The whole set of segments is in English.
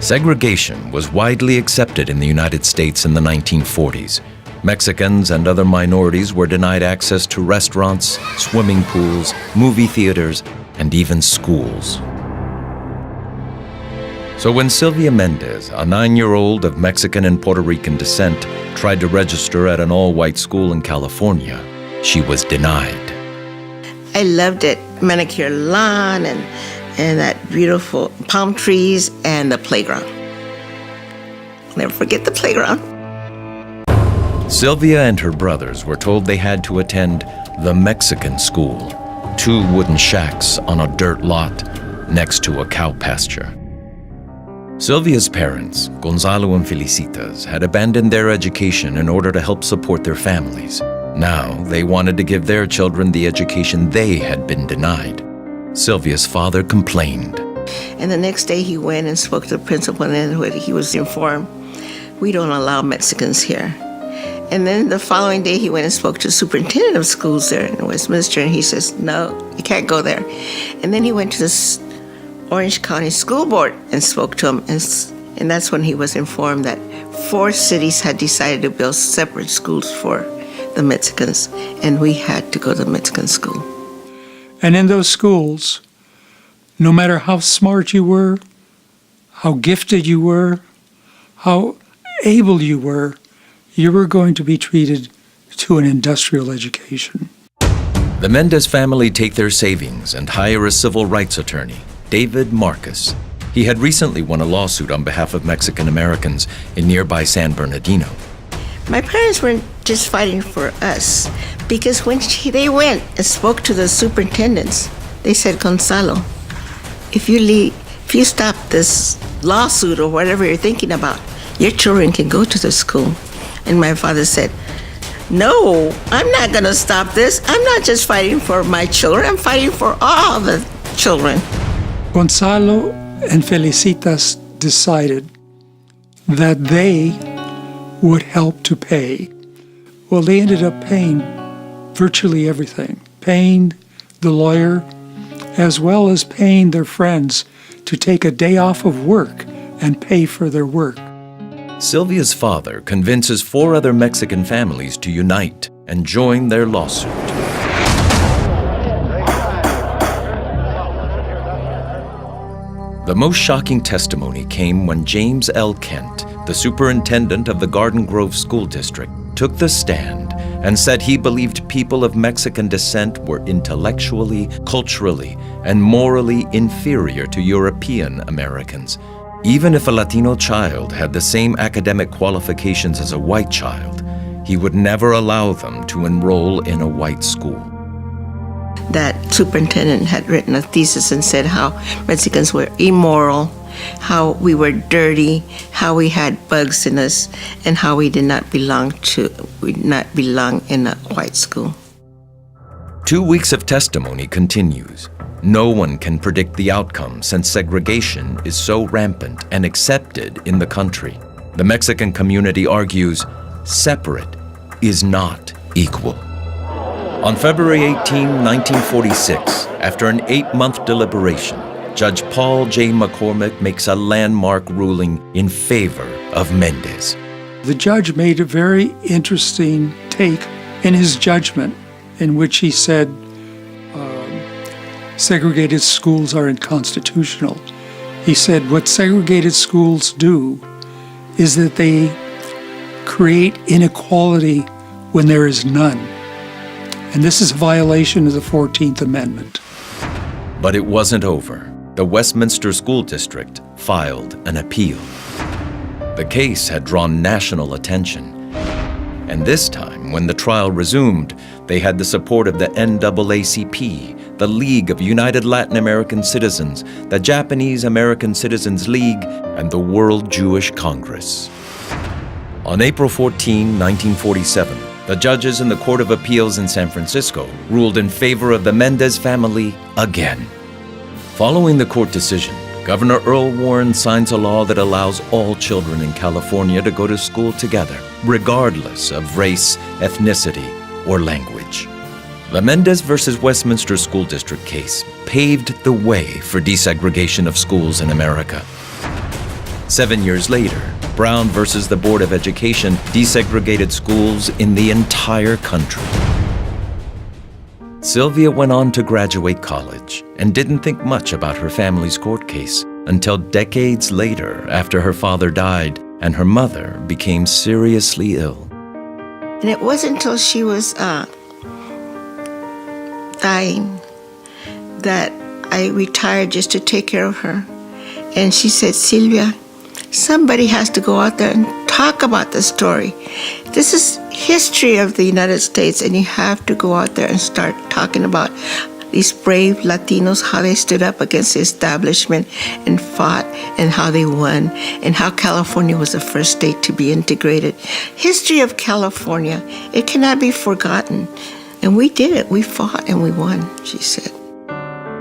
Segregation was widely accepted in the United States in the 1940s. Mexicans and other minorities were denied access to restaurants, swimming pools, movie theaters, and even schools. So when Sylvia Mendez, a 9-year-old of Mexican and Puerto Rican descent, tried to register at an all-white school in California, she was denied. I loved it. Manicure lawn and that beautiful palm trees and the playground. Never forget the playground. Sylvia and her brothers were told they had to attend the Mexican school, 2 wooden shacks on a dirt lot next to a cow pasture. Sylvia's parents, Gonzalo and Felicitas, had abandoned their education in order to help support their families. Now, they wanted to give their children the education they had been denied. Sylvia's father complained. And the next day he went and spoke to the principal, and he was informed, we don't allow Mexicans here. And then the following day he went and spoke to the superintendent of schools there in Westminster, and he says, no, you can't go there. And then he went to the Orange County School Board and spoke to him, and that's when he was informed that 4 cities had decided to build separate schools for the Mexicans, and we had to go to the Mexican school. And in those schools, no matter how smart you were, how gifted you were, how able you were going to be treated to an industrial education. The Mendez family take their savings and hire a civil rights attorney, David Marcus. He had recently won a lawsuit on behalf of Mexican Americans in nearby San Bernardino. My parents weren't just fighting for us, because when they went and spoke to the superintendents, they said, Gonzalo, if you stop this lawsuit or whatever you're thinking about, your children can go to the school. And my father said, no, I'm not going to stop this. I'm not just fighting for my children, I'm fighting for all the children. Gonzalo and Felicitas decided that they would help to pay. Well, they ended up paying virtually everything, paying the lawyer, as well as paying their friends to take a day off of work and pay for their work. Sylvia's father convinces 4 other Mexican families to unite and join their lawsuit. The most shocking testimony came when James L. Kent, the superintendent of the Garden Grove School District, took the stand and said he believed people of Mexican descent were intellectually, culturally, and morally inferior to European Americans. Even if a Latino child had the same academic qualifications as a white child, he would never allow them to enroll in a white school. That superintendent had written a thesis and said how Mexicans were immoral, how we were dirty, how we had bugs in us, and how we did not belong in a white school. 2 weeks of testimony continues. No one can predict the outcome since segregation is so rampant and accepted in the country. The Mexican community argues separate is not equal. On February 18, 1946, after an 8-month deliberation, Judge Paul J. McCormick makes a landmark ruling in favor of Mendez. The judge made a very interesting take in his judgment in which he said segregated schools are unconstitutional. He said what segregated schools do is that they create inequality when there is none. And this is a violation of the 14th Amendment. But it wasn't over. The Westminster School District filed an appeal. The case had drawn national attention. And this time, when the trial resumed, they had the support of the NAACP, the League of United Latin American Citizens, the Japanese American Citizens League, and the World Jewish Congress. On April 14, 1947, the judges in the Court of Appeals in San Francisco ruled in favor of the Mendez family again. Following the court decision, Governor Earl Warren signs a law that allows all children in California to go to school together, regardless of race, ethnicity, or language. The Mendez versus Westminster School District case paved the way for desegregation of schools in America. 7 years later, Brown versus the Board of Education desegregated schools in the entire country. Sylvia went on to graduate college and didn't think much about her family's court case until decades later, after her father died and her mother became seriously ill. And it wasn't until she was dying that I retired just to take care of her. And she said, Sylvia, somebody has to go out there and talk about the story. This is history of the United States, and you have to go out there and start talking about these brave Latinos, how they stood up against the establishment and fought, and how they won, and how California was the first state to be integrated. History of California, it cannot be forgotten. And we did it. We fought and we won, she said.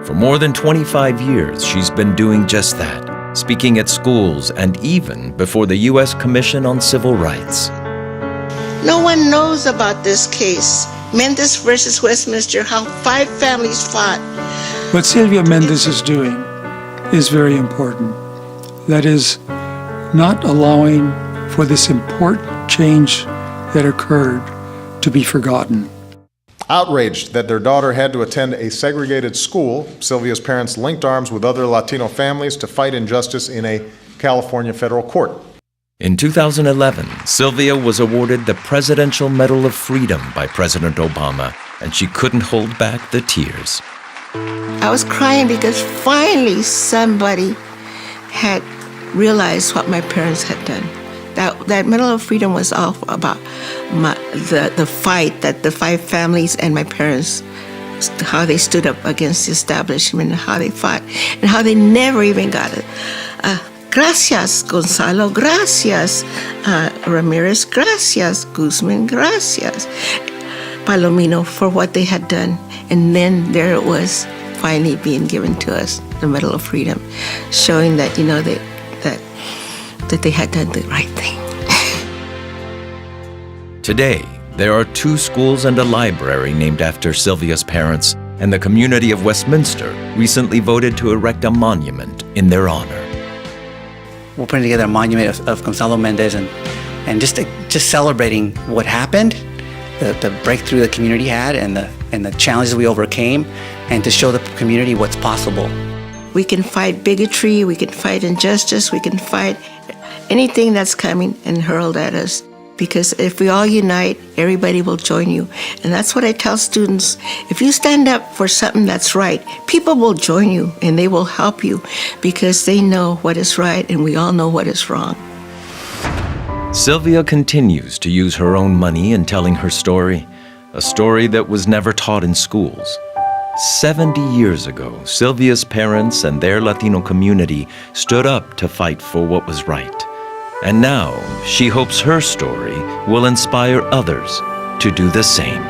For more than 25 years, she's been doing just that, speaking at schools and even before the U.S. Commission on Civil Rights. No one knows about this case, Mendez versus Westminster, how 5 families fought. What Sylvia Mendez is doing is very important. That is, not allowing for this important change that occurred to be forgotten. Outraged that their daughter had to attend a segregated school, Sylvia's parents linked arms with other Latino families to fight injustice in a California federal court. In 2011, Sylvia was awarded the Presidential Medal of Freedom by President Obama, and she couldn't hold back the tears. I was crying because finally somebody had realized what my parents had done. That Medal of Freedom was all about the fight that the 5 families and my parents, how they stood up against the establishment, and how they fought, and how they never even got it. Gracias, Gonzalo, gracias, Ramirez, gracias, Guzman, gracias, Palomino, for what they had done. And then there it was, finally being given to us, the Medal of Freedom, showing that, that they had done the right thing. Today, there are 2 schools and a library named after Sylvia's parents, and the community of Westminster recently voted to erect a monument in their honor. We're putting together a monument of Gonzalo Mendez and just celebrating what happened, the breakthrough the community had, and the challenges we overcame, and to show the community what's possible. We can fight bigotry, we can fight injustice, we can fight anything that's coming and hurled at us. Because if we all unite, everybody will join you. And that's what I tell students. If you stand up for something that's right, people will join you and they will help you because they know what is right and we all know what is wrong. Sylvia continues to use her own money in telling her story, a story that was never taught in schools. 70 years ago, Sylvia's parents and their Latino community stood up to fight for what was right. And now, she hopes her story will inspire others to do the same.